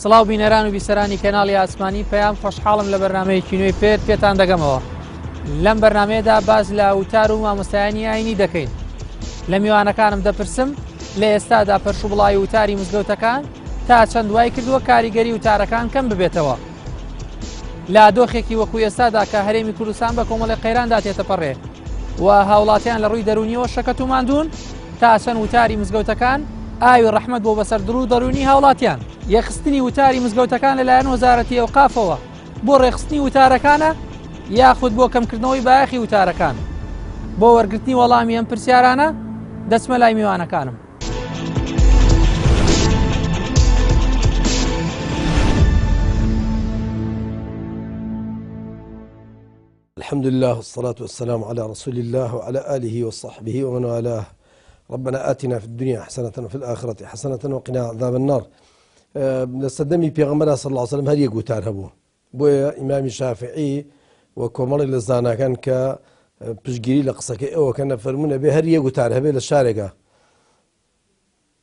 سڵاو بینەران و بیسەرانی کەناڵی ئاسمانی پەیام خۆشحاڵم لە بەرنامەیەکی نوێی پێتان دەگەمەوە. لەم بەرنمەیەدا باز لە وتار و مامۆستایانی ئاینی دەکەین. لە میوانەکانم دەپرسم لە ئێستادا پەرش و بڵاوی وتاری مزگەوتەکان تا چەند دوای کردووە کاریگەری وتارەکان کەم ببێتەوە. لە دۆخێکی وەکو ئێستادا کە هەرێمی کوردستان بە کۆمەڵی قەیراندا تێتەپەڕێ و هاوڵاتیان لە ڕووی دەرونیەوە شەکەت و ماندوون تا چەند وتاری مزگەوتەکان ئاوی ڕەحمەت بۆ بەسەر دڵ و دەرونی هاوڵاتیان. یەخستنی وتاری مزگەوتەکان لەلایەن وەزارەتی ئەوقافەوە بۆ ڕێخستنی وتارەکانە یاخود بۆ کەمکردنەوەی بایەخی وتارەکان. بۆ وەرگرتنی وەڵامی ئەم پرسیارانە دەچمە لای میوانەکانم. الحمد لله والصلاة والسلام على رسول الله وعلى آله وصحبه ومن والاه. ربنا آتنا في الدنيا حسنة وفي الآخرة حسنة وقنا عذاب النار. لسدمي پیغمبر صلى الله عليه وسلم هر یک وتار هبو بويا إمام شافعي وكومر لزانا كان ك پشگیری لقصك او كان فرمونا به هر یک وتار هبه للشارقة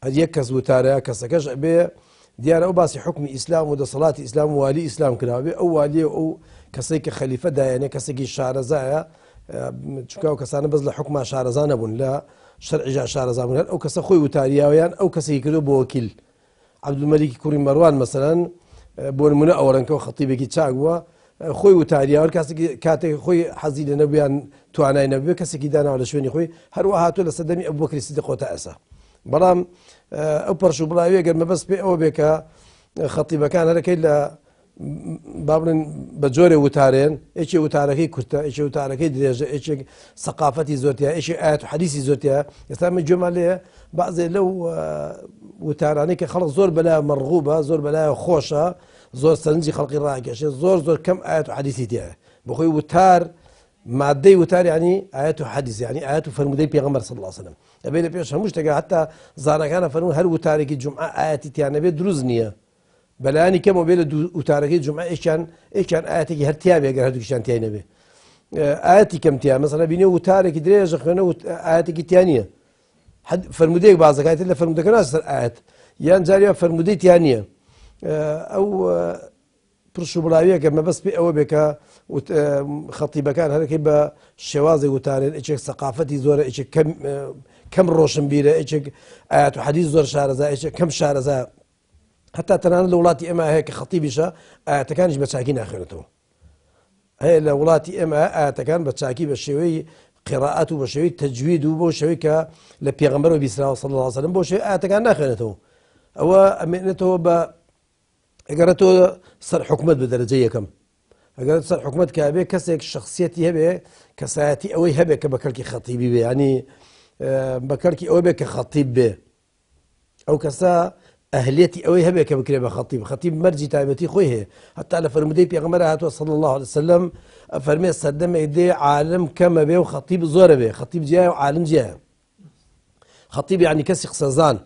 هر یک کس وتاره کسکش به دیار او باسی حکم اسلام و صلاة اسلام والي اسلام كنا به او والي او كسيك خليفة دا يعني كسيك شارزايا چونکه کسانه بز لحکم شارزانه بون لا شرع جا شارزان بون او کس خوی وتاریاویان او کسی کدو بوکیل عبد الملك كوري مروان مثلا بون من اولا كو خطيبك تشاغوا خوي وتاريا كاتي خوي حزين نبيان توانا نبي كسكي دانا ولا شوني خوي هر وهاتو لسدمي ابو بكر الصديق وتاسا برام اوبر شو بلاوي قال ما بس بي او بك خطيبه كان هذا كيلا بابن بجوري وتارين ايش وتاركي كرتا ايش وتاركي درجه ايش ثقافتي زورتيا ايش ايات وحديثي زورتيا يسمى الجمل بعض لو وتاراني خلص زور بلا مرغوبه زور بلا خوشه زور سنجي خلق الراكع زور كم ايات وحديثي تاعه بخوي وتار مادي وتار يعني ايات وحديث يعني ايات فرمودي بيغمر صلى الله عليه وسلم ابي بيش مش تلقى حتى زارا كان فرمو هل وتارك الجمعه اياتي تاعنا بدروزنيه بلاني كم وبين وتارك الجمعه ايش كان اياتي هرتياب يا هذوك كان تاعنا به اياتي كم تاع مثلا بيني وتارك دريج خنا اياتي ثانيه حد فرموديك بعض زكاة إلا فرموديك ناس آيات يعني جارية فرمودي ثانية أو برشو بلاوية كما بس بي أو بك خطيبة كان هذا كيبا شوازي وتارين إيش ثقافتي زورة إيش كم روشن بيرة إيش آيات وحديث زور شارزة إيش كم شارزة حتى تنان الولاتي إما هيك خطيبشة آيات كانش بتشاكين آخرته هي الولاتي إما آيات كان بتشاكي بالشوي قراءته بشوي تجويد وبشوي ك لبيغمبر بيسرا صلى الله عليه وسلم بشوي كان ناخنته أو أمنته ب أجرته صار حكمت بدرجة كم أجرته صار حكمت كأبي كسيك شخصيتي هبه كساتي أوي هبه كبكركي خطيبي به يعني بكركي أوي به كخطيب به أو كسا أهليتي أوي هبه كبكري بخطيب خطيب مرجي تايبتي خويه حتى على فرمودي بيغمبر صلى الله عليه وسلم فرمي صدم ايدي عالم كما به وخطيب زور به خطيب جاي وعالم جاي خطيب يعني كسي قصزان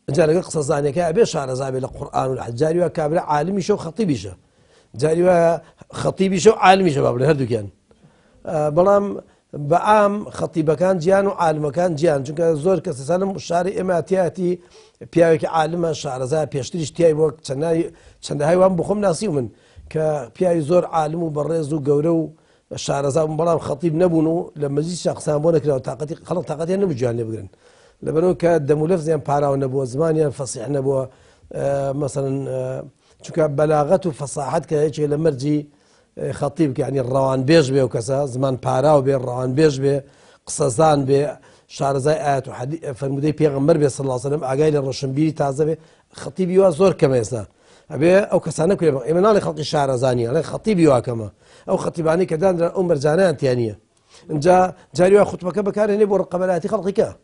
جاري قصزان كابي شعر زابي القران والحجاري وكابل عالمي شو خطيبي شو جاري خطيبي شو عالمي شباب هردو كان بلام بعام خطيب كان جيان وعالم كان جيان چونك زور كسسالم شاري اماتياتي بياك عالم شعر زابي بيشتريش تاي وقت چند هاي وام بخوم ناسي من كبياي زور عالم وبرز وجورو الشعرزاء مبرام خطيب نبونو لما جيت شخصان بونك لو طاقتي خلط طاقتي نبو جان بقرن لبنو كدمو لفظ يعني بارا نبو زمان يعني فصيح نبو مثلا شو بلاغته وفصاحت كهيك لما رجي خطيبك يعني الروان بيج به وكذا زمان بارا وبين الروان بيج به قصصان به شعرزاء آيات وحديث فرمودي بيغمبر به صلى الله عليه وسلم عقايل الرشنبيري تعذبه خطيبي وزور كما يسا أبي أو كسانة كل يوم إمنا لي خلق الشعر زانية أنا خطيبي واكما أو خطيباني كدان أمر زانان تيانية جاري خطبك بكار هني بور قبلاتي خلقك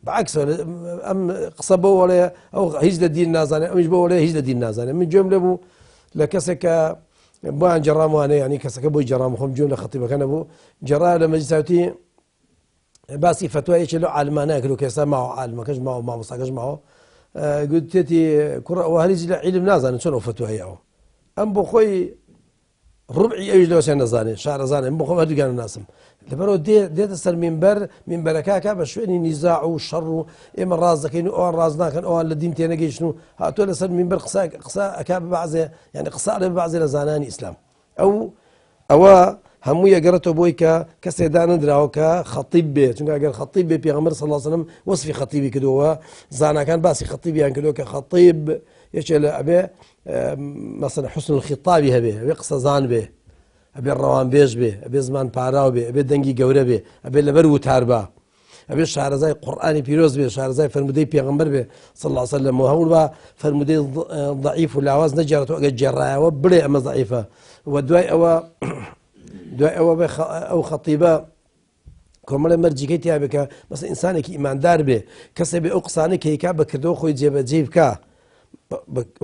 بعكس أم قصبوا ولا أو هجد الدين نازانة أو يجبوا ولا هجد الدين نازانة من جملة بو لكسك بو عن جرام وأنا يعني كسك بو جرام خم جملة خطيبك أنا بو جرام لما جسوتي باسي فتوى إيش له علمانا كلو كيسا معه علم كج معه ما مصاقج معه قلت تي كرة وهريج علم نازل شنو فتوى ياو أم بخوي ڕوبعی ئەویش لەوەسیان نەزانێت شارەزانێن بۆ خۆم هەردووگیان ناسم لەبەرەوە دێتە سەر مینبەرەکە بە شوێنی نیزاع و شەڕ و ئێمە ڕاز دەکەین و ئەوان ڕاز ناکەن ئەوان لە دین تێنەگەیشتن و هاتووە لەسەر مینبەر قسە ئەکا بەبعضێ یعنی قسە لە بەبعضێ لە زانانی ئیسلام ئەوە هەموو یەگەڕێتەوە بۆی کە کەسێ دانەدراوە کە خەتیب بێت چونکە ئەگەر خەتیب بێ پێغەمبەر صلی الله علیه وسلم وەصفی خەتیبی کردووە زاناکان باسی خەتیبیان کردووە کە خەتیب یەکێ لە ئەبێ مەسەلا حوسن الخطابی هەبێ ئەبێ قسەزان بێ ئەبێ ڕەوانبێژ بێ ئەبێ زمان پاراو بێ ئەبێ دەنگی گەورە بێ ئەبێ لەبەر وتار بە ئەبێ شارەزای قورئانی پیرۆز بێ شارەزای فەرمودەی پێغەمبەر بێ صلی الله علیه وسلم و هەوڵ بە فەرمودەی ضعیف و لاواز نەجێڕێتەوە ئەگەر جێڕایەوە بڵێ ئەمە ضعیفە و دوای ئەوە ئەو خەتیبە کۆمەڵە مەرجیکەی تیا بکە مەسەڵەن ئینسانێکی ئیماندار بێ کەسێ بێ ئەو قسانەی کە هیکا بەکردەوە خۆی جێبەجێ بکە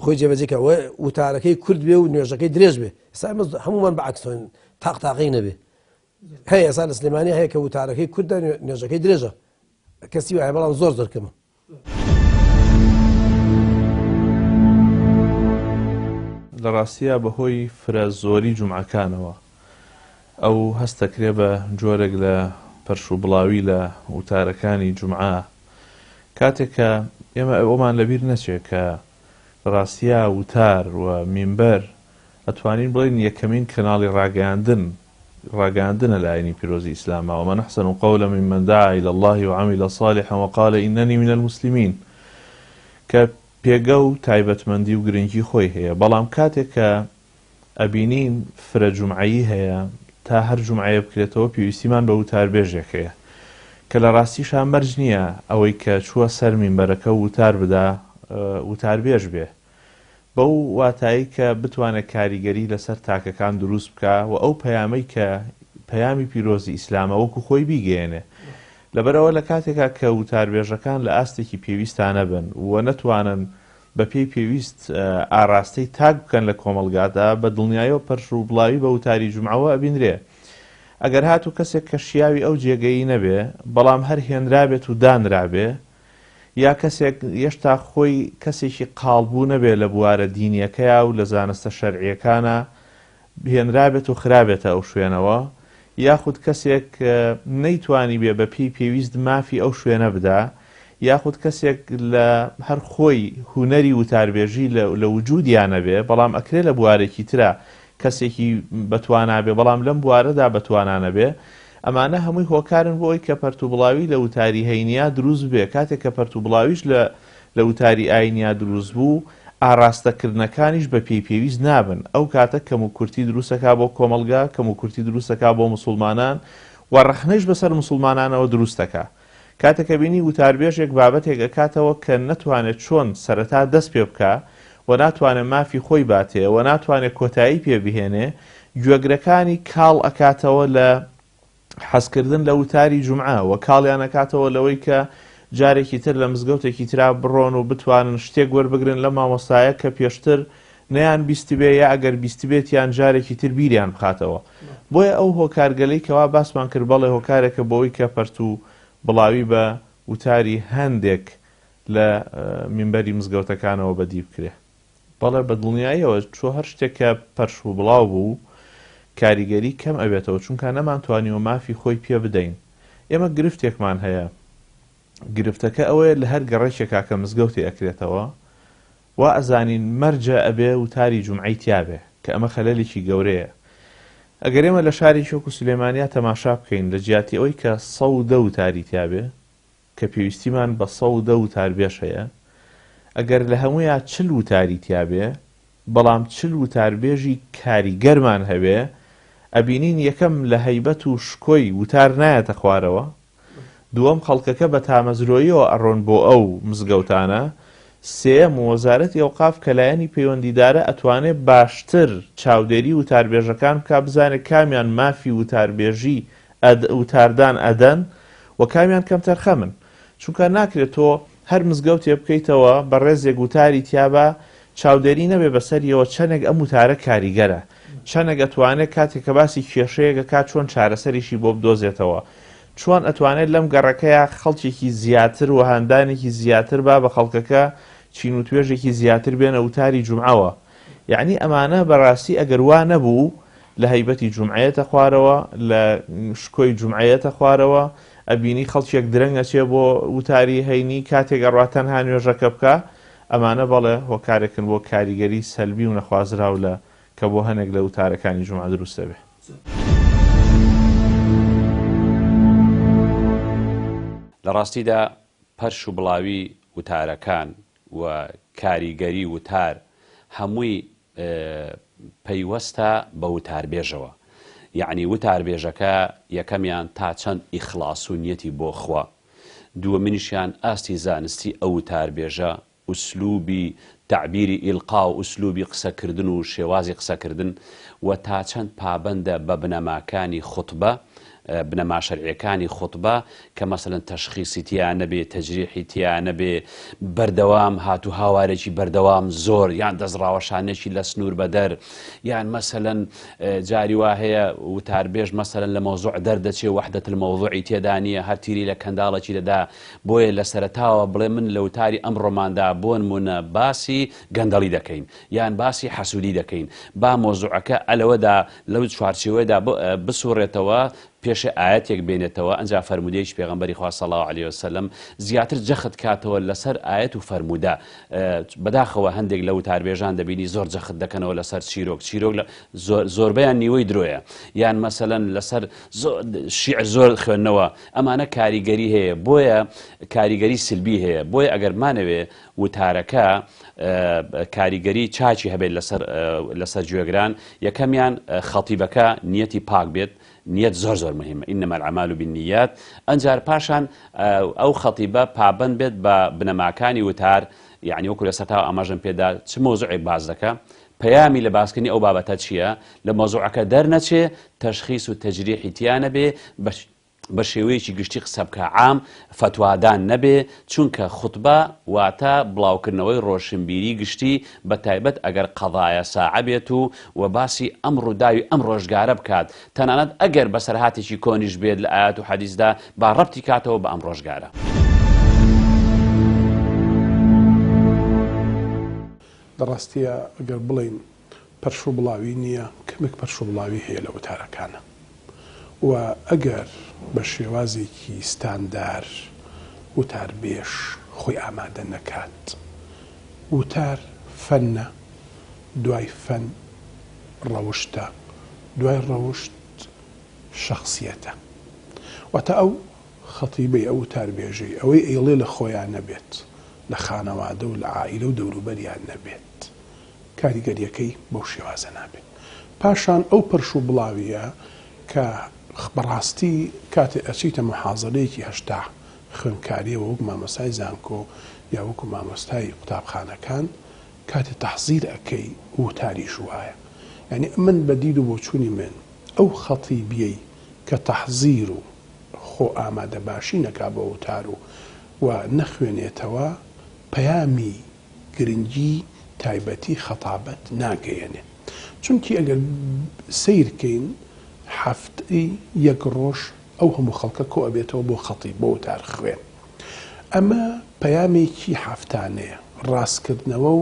خۆی جێبەجێکە وتارەکەی کورد بێ و نوێژەکەی درێژ بێ ئێستا هەمومان بەعکسۆن تاقی نەبێ هەیە ئێستا لە سلێمانی هەیە کە وتارەکەی کوردە نوێژەکەی درێژە کەسی وایە بەڵام زۆر کەمە لە ڕاستیە بەهۆی فرە زۆری جومعەکانەوە ئەو هەستەکرێ بە جۆرێک لە پەرش و بڵاوی لە وتارەکانی جومعە کاتێک کە ئێمە ئەومان لەبیر نەچێت کە ڕاستیە وتار و مینبەر ئەتوانین بڵین یەکەمین کەناڵی ڕاگەاندنە لە ئاینی پیرۆزی ئیسلامە ومن أحسن قولا ممن دعا إلى الله وعمل صالحا وقال إنني من المسلمين کە پێگە و تایبەتمەندی و گرنگی خۆی هەیە بەڵام کاتێک کە ئەبینین فرە جومعەیی هەیە تا هەر جومعەیە بکرێتەوە پێویستیمان بە وتاربێژێک هەیە کە لە ڕاستیشان مەرج نییە ئەوەی کە چووە سەر مینبەرەکە وتار بدا وتاربێژ بێ بەو واتایی کە بتوانێت کاریگەری لەسەر تاکەکان دروست بکە و ئەو پەیامەی کە پەیامی پیرۆزی ئیسلامە وەکو خۆی بیگەێنێ لەبەرەوە لە کاتێکا کە وتاربێژەکان لە ئاستێکی پێویستانە بن و نەتوانن بە پێی پێویست ئاراستەی تاک بکەن لە کۆمەلگادا بە دڵنیاییەوە پەرش و بڵاوی بە وتاری جومعەوە ئەبینرێ ئەگەر هاتوو کەسێک کە شیاوی ئەو جێگەی نەبێ بەڵام هەر هێنرابێت و دانرابێ یا کەسێک هێشتا خۆی کەسێکی قاڵبوو نەبێ لە بوارە دینیەکەیە و لە زانستە شەرعیەکانە هێنرابێت و خرابێتە ئەو شوێنەوە یاخود کەسێک نەیتوانی بێ بە پێی پێویست مافی ئەو شوێنە بدا یاخود کەسێک لە هەر خۆی هوەری وتاربێژی لە وجودیانە بێ بەڵام ئەکرێ لە بوارێکی ترە کەسێکی بەتوانا بێ بەڵام لەم بوارەدا بەتوانانە بێ ئەمانە هەمووی هۆکارن بۆ ئەوی کە پەرتوبڵاوی لە وتاری هەینیا دروست بێ کاتێک کە پەرتوبڵاویش لە وتاری ئاینیا دروست بوو ئاراستەکردنەکانیش بە پێی پێویست نابن ئەو کاتە کەم و کورتی دروستەکا بۆ کۆمەلگا کەم و کورتی دروستەکا بۆ مسلمانان و ڕەخنەش بەسەر مسلمانانەوە دروستەکە کاتێکە بینی وتاربێژێک بابەتێک ئەکاتەوە کە نەتوانێت چۆن سەرەتا دەست پێ بکە و ناتوانێت مافی خۆی باتێ و ناتوانێت کۆتایی پێ بهێنێ گوێگرەکانی کاڵ ئەکاتەوە لە حەزکردن لە وتاری جومعە و کاڵیان ئەکاتەوە لەوەی کە جارێکی تر لە مزگەوتێکی ترا بڕۆن و بتوانن شتێک وەربگرن لە مامۆستایە کە پێشتر نەیان بیستی بێ یا ئەگەر بیستی بێت یان جارێکی تر بیریان بخاتەوە بۆیە ئەو هۆکارگەلەی کەوا باسمان کرد بەڵێ هۆکارێکە بۆەوەی کە پەرت و بڵاوی بە وتاری هەندێک لە مینبەری مزگەوتەکانەوە بەدی بکرێ بەڵێ بە دڵنیاییەوە چۆ هەر شتێکە پەرش و بڵاو بوو کاریگەری کەم ئەبێتەوە چونکە نەمانتوانیوە مافی خۆی پێ بدەین ئێمە گرفتێکمان هەیە گرفتەکە ئەوەیە لە هەر گەڕێکێکا کە مزگەوتی ئەکرێتەوە و ئەزانین مەرجە ئەبێ وتاری جومعەی تیابێ کە ئەمە خەلەلێکی گەورەیە ئەگەر ئێمە لە شاری شۆک و سلێمانیا تەماشا بکەین لە جیاتی ئەوەی کە 110 وتاری تیابێ کە پێویستیمان بە 110 وتاربێژ هەیە ئەگەر لە هەموویان 40 وتاری تیابێ بەڵام 40 وتاربێژی کاریگەرمان هەبێ ئەبینین یەکەم لە هەیبەت و شکۆی وتار نایەتە خوارەوە دووەم خەڵکەکە بە تامەزرۆییەوە ئەڕۆن بۆ ئەو مزگەوتانە سێەم وەزارەتی ئەوقاف کە لایەنی پەیوەندیدارە ئەتوانێت باشتر چاودێری وتاربێژەکان بکە بزانێت کامیان مافی وتاربێژی وتاردان ئەدەن و کامیان کەمتەر خەمن چونکە ناکرێت تۆ هەر مزگەوتێ بکەیتەوە بە ڕێزێک وتاری تیابە چاودێری نەبێ بەسەریەوە چەندێک ئەم وتارە کاریگەرە چەندێک ئەتوانێت کاتێک کە باسی کێشەیەکە کات چۆن چارەسەریشی بۆ بدۆزێتەوە چۆن ئەتوانێت لەم گەڕەکەیە خەڵکێکی زیاتر و هەندانێکی زیاتر با بە خەڵکەکە چین و توێژێکی زیاتر بێنە وتاری جومعەوە یعنی ئەمانە بەڕاستی ئەگەر وا نەبوو لە هەیبەتی جومعەتە خوارەوە لە شکۆی جومعەتە خوارەوە ئەبینی خەڵکێک درەنگە چێ بۆ وتاری هەینی کاتێک ئەڕاتەن ها نوێژەکە بکە ئەمانە بەڵێ هۆکارێکن بۆ کاریگەری سەلبی و نەخوازراو لە کە بۆ هەنێک لە وتارەکانی جومعە دروستە بێ. لە ڕاستیدا پەرش و بڵاوی وتارەکان و کاریگەری وتار هەمووی پەیوەستە بە وتاربێژەوە. یعنی وتاربێژەکە یەکەمیان تا چەند ئیخلاس و نیەتی بۆ خوا، دووەمینیشیان ئاستی زانستی ئەو وتاربێژە، ئوسلوبی تعبیری ئیلقا و ئوسلوبی قسەکردن و شێوازی قسەکردن و تا چەند پابەندە بە بنەماکانی خوتبە، بنەما شەرعیەکانی خوتبە کە مەسەلەن تەشخیصی تیان نەبێ، تەجریحی تیان نەبێ، بەردەوام هاتو هاوارێکی بەردەوام زۆر یان دەستڕاوەشانێکی لە سنوور بەدەر، یان مەسەلەن جاری وا هەیە وتاربێژ مەسەلەن لە مەوزوع دەردەچێ وەحدەت المەوضوعی تێدا نییە، هەر تیری لە کەنداڵێکی دەدا. بۆیە لە سەرەتاوە بڵێ من لە وتاری ئەمڕۆماندا بۆ نمونە باسی گەندەڵی دەکەین یان باسی حەسوودی دەکەین، با مۆزوعەکە ئەلەوەدا لەو چوارچێوەیەدا بسوڕێتەوە پێش ئاەتێک بێنێتەوە، ئەنجا فەرمودەیەکی پێغەمبەری خوا صلی الله علیه وسلم زیاتر جەخت کاتەوە لەسەر ئاەت و فەرموودە. بەداخەوە هەندێک لە وتاربێژان دەبینی زۆر جەخت دەکەنەوە لەسەر چیرۆک زۆربەیان نیوەی درۆیە، یان مەسەلەن لەسەر شیعر زۆر خوێندنەوە. ئەمانە کاریگەری هەیە، بۆیە کاریگەری سلبی هەیە. بۆیە ئەگەرمانەوێ وتارەکە کاریگەری چاچی هەبێت لەسەر گوێگران، یەکەمیان خەتیبەکە نیەتی پاک بێت، نیەت زۆر زۆر مهمە، ئینەما الأعمال بالنیات. ئەنجار پاشان ئەو خەتیبە پابەند بێت بە بنەماکانی وتار، یعنی وەکو لە سەرتاوە ئاماژەم پێدا چ مۆزوعێک باز دەکە، پەیامی لە باسکردنی ئەو بابەتە چییە، لە مۆزوعەکە دەرنەچێ، تەشخیص و تەجریحی تیانە بێ، بە شێوەیەکی گشتی قسە بکە عام، فتوادان نەبێ، چونکە خوتبە واتە بڵاوکردنەوەی ڕۆشنبیری گشتی بە تایبەت ئەگەر قەضایە ساعە بێت و باسی ئەم ڕووداوی ئەم ڕۆژگارە بکات، تەنانەت ئەگەر بەسەرهاتێکی کۆنیش بێت لە ئاەت و حەدیثدا با ڕەبتی کاتەوە بە ئەم ڕۆژگارە. دەڕاستیە ئەگەر بڵین پەرش و بڵاوی نییە، کەمێک پەرش و بڵاوی هەیە لە وتارەکانە، و ئەگەر بە شێوازێکی ستاندار وتاربێژ خۆی ئامادە نەکات، وتار فەنە، دوای فەن ڕەوشتە، دوای ڕەوشت شەخسیەتە. واتە ئەو خەتیبەی ئەو وتاربێژەی ئەوەی ئێڵێ لە خۆیان نەبێت، لە خانەوادە و لە عائیلە و دەوروبەریان نەبێت، کاریگەریەکەی بەو شێوازە نابێت. پاشان ئەو پەرش و بڵاویە کە بەڕاستی کاتێ ئەچیتە محازەرەیەکی هەشتا خوێندکاریەوە وەک مامۆستای زانکۆ یا وەکو مامۆستای قوتابخانەکان، کاتێ تەحزیر ئەەکەی وتاریش وایە. یعنی من بەدید و بۆچوونی من ئەو خەتیبیەی کە تەحزیر و خۆ ئامادە باشی نەکا بە وتار و نەخوێنێتەوە، پەیامی گرنگی تایبەتی خەتابەت ناگەیەنێ. چونکی ئەگەر سیرکەین هەفتەی یەک ڕۆژ ئەو هەموو خەڵکە کۆ ئەبێتەوە بۆ خەتیب بۆ وتار خوێن. ئەمە پەیامێکی هەفتانەیە، ڕاستکردنەوە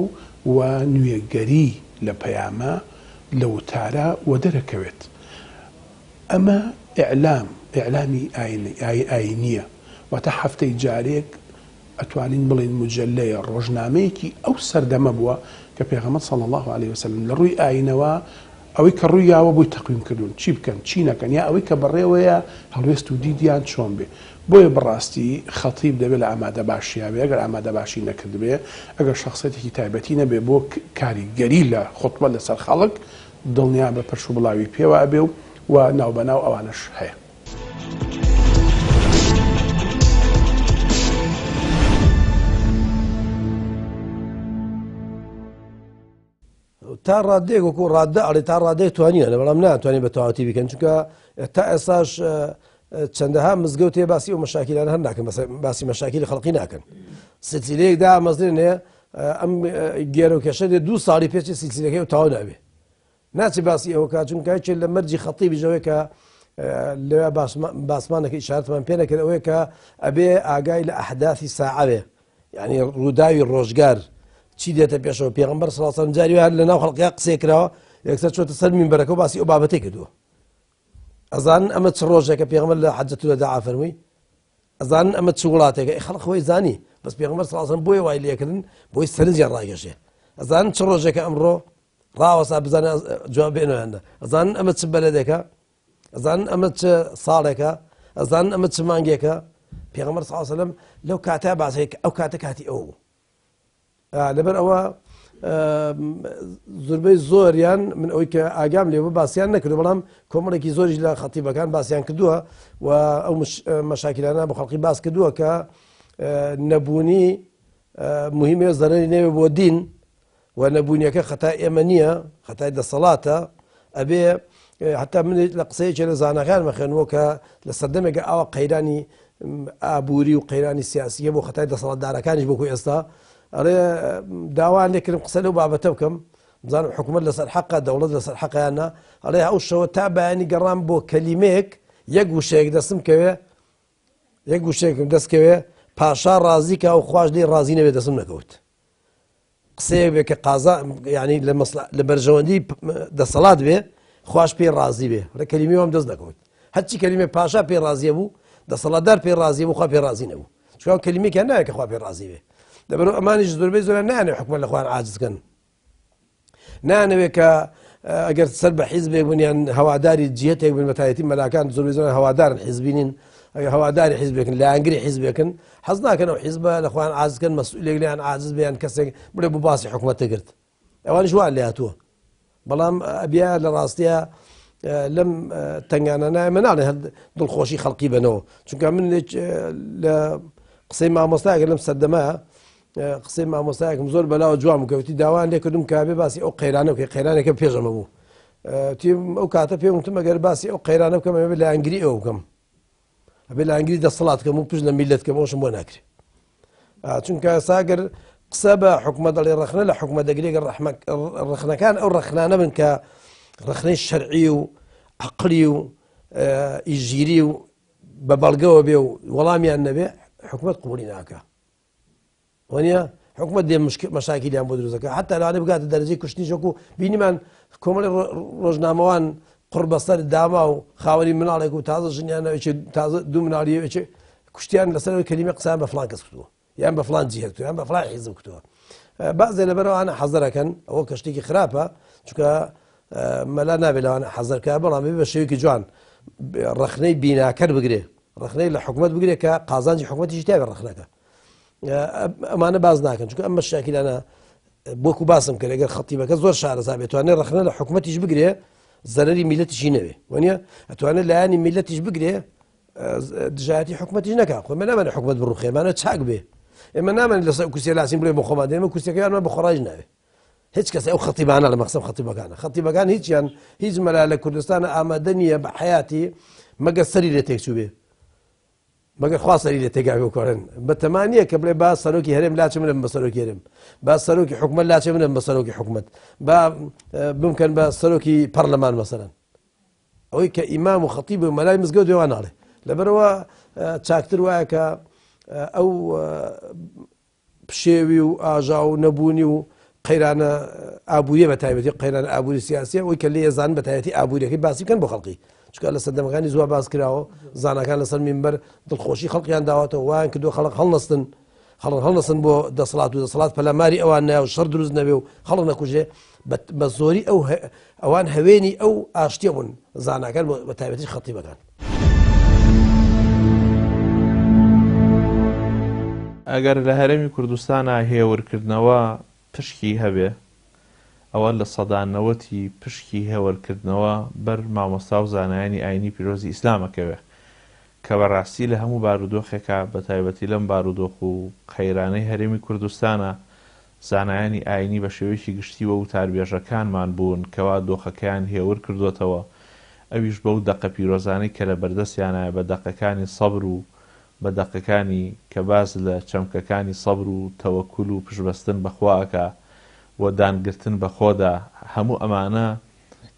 و نوێگەری لە پەیامە لە وتارە و دەرەکەوێت. ئەمە ئیعلامی ئاینیە، واتە هەفتەی جارێک ئەتوانین بڵین مجللەیە، ڕۆژنامەیەکی ئەو سەردەمە بووە کە پێغەمبەر صلی الله عليه وسلم لە ڕووی ئاینەوە ئەوەی کە ڕوویاوە بووی تەقویم کردوون، چی بکەن چی نەکەن، یا ئەوەی کە بەڕێوەیە هەڵوێست و دیدیان چۆن بێ. بۆیە بڕاستی خەتیب دەبێت لە ئامادە باشیاوێ، ئەگەر ئامادە باشی نەکرد بێ، ئەگەر شخصەتێکی تایبەتی نەبێ بۆ کاریگەری لە خوتبە لەسەر خەڵک، دڵنیا بە پەرش و بڵاوی پێوە ئەبێ و ناوبەناو ئەوانش هەیە. تا ڕادێک وەکو ڕادە ئەڵێ تا ڕادەیە توانیە لە بەڵام ناتوانێت بە تەواوەتی بکەن، چونکە تا ئێستاش چەندەها مزگەوت هەیە باسی ئەو مەشاکیلان هەر ناکەن، باسی مەشاکیلی خەڵقی ناکەن. سلسیلەیەکدا مەزرێنێ ئەم گێرە و کێشە دێ 2 ساڵی پێچی سلسیلەکەی و تەواو نابێ، ناچێ باسی ئەوە کات، چونکە هیچ لە مەرجی خەتیبیژەوەی کە لەوێ باسمانەکەی ئیشارەتمان پێ نەکرد ئەوەیە کە ئەبێ ئاگای لە ئەحداثی ساعە بێ، یعنی ڕووداوی ڕۆژگار چی دێتە پێشەوە. پێغەمبەر صلی الله علیه و سلم جاری هەر لە ناو خەڵقیا قسەی کراوە یەکسەر چۆتە سەر مینبەرەکە و باسی ئەو بابەتەی کردووە. ئەزانن ئەمە چ ڕۆژێکە پێغەمبەر لە حەجەتول وداع فەرمووی، ئەزانن ئەمە چ وڵاتێکە، خەڵک خۆی زانی، بەس پێغەمبەر صلی الله علیه و سلم بۆیە وای لێکردن بۆی سەرنجیان ڕاگەشێ. ئەزانن چ ڕۆژێکە ئەمڕۆ ڕاوەسا بزانە جواب بێنەوەیاندا، ئەزانن ئەمە چ بەلەدێکە، ئەزانن ئەمە چ ساڵێکە، ئەزانن ئەمە چ مانگێکە. پێغەمبەر صلی الله علیه و سلم لەو کاتە باسەیە ئەو کاتە کاتی ئەو بوو. لەبەر ئەوە زۆربەی زۆریان من ئەوەی کە ئاگام لێ بوو باسییان نەکردو، بەڵام کۆمەڵێکی زۆریش لە خەتیبەکان باسییان کردووە و ئەو مەشاکلانە بە خەڵقی باس کردووە کە نەبوونی مهمێ زەرەری نەوێ بۆ دین و نەبوونیەکە خەتای ئێمە نییە، خەتای دەسەڵاتە. ئەبێ حتا من لە قسەیەکی لە زانەکان مەخێنەوە کە لە سەردەمێکە ئاوە قەیرانی ئابووری و قەیرانی سیاسیە بۆ خەتای دەسەڵاتدارەکانیش بۆکوی ئێستا ئەڵێ داوان لێکردم قسە لەو بابەتە بکەم، بزانم حکومەت لەسەر حەقە، دەوڵەت لەسەر حەقیانە. ئەڵێ ئەو شەوە تا بەیانی گەڕام بۆ کەلیمەیەک یەک وشەیەک دەستم کەوێ، یەک وشەیەکم دەستکەوێ پاشا ڕازی کە ئەو خوش لێ ڕازی نەبێت دەستم نەکەوت. قسەیەک بێ کە قازا ینی لە بەرژەوەندی دەسەڵات بێ خوش پێ ڕازی بێ، لە کەلیمەی وام دەست نەکەوت. هەرچی کەلیمە پاشا پێ ڕازیە بوو، دەسەڵاتدار پێ ڕازیە بوو، خوا پێ ڕازی نەبوو. چکە کەلیمەیەکیان نایە کە خوا پێ ڕازی بێ. دەبەرەوە ئەمانیش زۆربەی زۆریان نایانێ حکومەت لە خوان عاجزکەن، نانەوێت کە ئەگەر سەر بە حیزبێک بوونیان هەواداری جیهەتێک بن بەتایەتی مەلاکان زۆربەی زۆریان هەوادارن حیزبینین، ئەگەر هەواداری حیزبێکن لە ئەنگری حیزبێکن حەز ناکەن ئەو حیزبە لە خوان عاجزکەن، مەسئولێک لیان عاجز بێیان کەسێک بڵێ بۆ باسی حکومەتە کرد. ئەوانیش وان لێ هاتووە، بەڵام ئەبیا لە ڕاستیە لەم تنگانانە ئێمە ناڵێ دڵخۆشی خەڵقی بنەوە، چونکە من لە قسەی مامۆستایەکە لەم سەردەمە قسەی مامۆستایەکم زۆر بەلاوە جوام کەوتی داوان لێ کردم کابێ باسی ئەو قەیرانە بکەی، قەیرانێکە پێشەمە بوو. ئەو کاتە پێم وتم ئەگەر باسی ئەو قەیرانە بکەم ئەبێ لە ئەنگری ئەو بکەم، ئەبێ لە ئەنگری دەسەڵات بکەم و پشت لە میلەت بکەم، ئەوشم بۆ ناکرێت. چونکە ساگەر قسە بە حکومەت دەڵێ ڕەخنە لە حکومەت دەگرێت ڕەخنەکان ئەو ڕەخنانە بن کە ڕەخنەی شەرعی و عەقلی و ئیژگیری و بە بەڵگەوە بێ و وەڵامیان نەبێ حکومەت قبوڵی ناکە. وانە حکومەت دێ مەشاکیلیان بۆ دروستەکە، حتا لەوانەیە بگاتە دەرەجەی کوشتنی شەکو بینیمان کۆمەڵی ڕۆژنامەوان قڕ بەسەر داما و خاوەنی مناڵێک و تازە ژنیانە تازە دوو مناڵیە کوشتیان لەسەرەوەی کەلیمە قسەیان بە فڵان کەس کردووە، یان بە فڵان جیهەت کردووە، یان بە فڵان حیزب کردووە. بەعزێ لەبەرەوەوانە حەزەرەکەن، ئەوە کە شتێکی خراپە، چونکە مەلا نابێت لەوانە حەزەرکە، بەڵام بە شێوەیەکی جوان ڕەخنەی بیناکەر بگرێ، ڕەخنەی لە حکومەت بگرێت کە قازانجی حکومەتیشی تابێت ڕەخنەکە. ئەمانە باز ناکەن، چونکە ئەم مەشاکلانە بۆکو باسم کرد ئەگەر خەتیبەکە زۆر شارەزا بێت، توانێت ڕەخنە لە حکومەتیش بگرێ زەرەری میلەتیشی نەوێ، وانە ئەتوانێت لایانی میلەتیش بگرێ دژایەتی حکومەتیش نەکا. خۆ ئێمە نامانێت حکومەت بڕوخێ، ئێمانە چاک بێ، ئێمە نامانێت لەسەر کورسیە لاسین بڵێ بۆ خۆمان، ئێمە کورسیەکەیانمان بە خۆڕایش ناوێ. هیچ کەس ئەو خەتیبانە لە مەقسەم خەتیبەکان هیچیان هیچ مەلا لە کوردستانە ئامادە نییە بە حیاتی مەگەر سەری لێ تێکچوو بێ، مەگەر خوا سەری لێ تێگاوی کۆڕێن بەتەمانیە کە بڵێ با سەرۆکی هەرێم لاچە منم بە سەرۆکی هەرێم، با سەرۆکی حکومەت لاچە منم بە سەرۆکی حکومەت، با بمکەن بە سەرۆکی پەرلەمان مەسەرەن. ئەوەی کە ئیمام و خەتیب و مەلای مزگەوت دوێوان ناڵێ. لەبەرەوە چاکتر وایە کە ئەو پشێوی و ئاژا و نەبوونی و قەیرانە ئابووریە بە تایبەتی قەیرانە ئابووری سیاسیە ئەوەی کە لێ ئێزان بە تایبەتی ئابووریەکەی باسی بکەن بۆ خەڵقی، چونکە لە سەردەمەکانی زۆر باس کراوە، زانەکان لەسەر مینبەر دڵخۆشی خەڵقیان داواتەوە، وایان کردووە خەڵق هەڵنەستن بۆ دەسەڵات و دەسەڵات پەلاماری ئەوان نایە و شەڕ دروست نەبێ و خەڵق نەکوژێ. بە زۆری ئەوان هەوێنی ئەو ئاشتیە بوون زانەکان بە تایبەتی خەتیبەکان. ئەگەر لە هەرێمی کوردستانە هێورکردنەوە پشکی هەبێ، ئەوە لە سەدانەوەتی پشکی هێوەرکردنەوە بەر مامۆستا و زانایانی ئاینی پیرۆزی ئیسلامەکەوێ کە بەڕاستی لە هەموو بارودۆخێکە بە تایبەتی لەم بارودۆخ و قەیرانەی هەرێمی کوردستانە زانایانی ئاینی بە شێوەیەکی گشتیوە و تاربێژەکانمان بوون کەوا دۆخەکەیان هێور کردوتەوە، ئەویش بەو دەقە پیرۆزانەی کە لە بەردەستیانە بە دەقەکانی سەبر و بە دەقەکانی کە باز لە چەمکەکانی سەبر و تەوەکول و پشبەستن بەخواکە و دانگرتن بە خۆدا، هەموو ئەمانە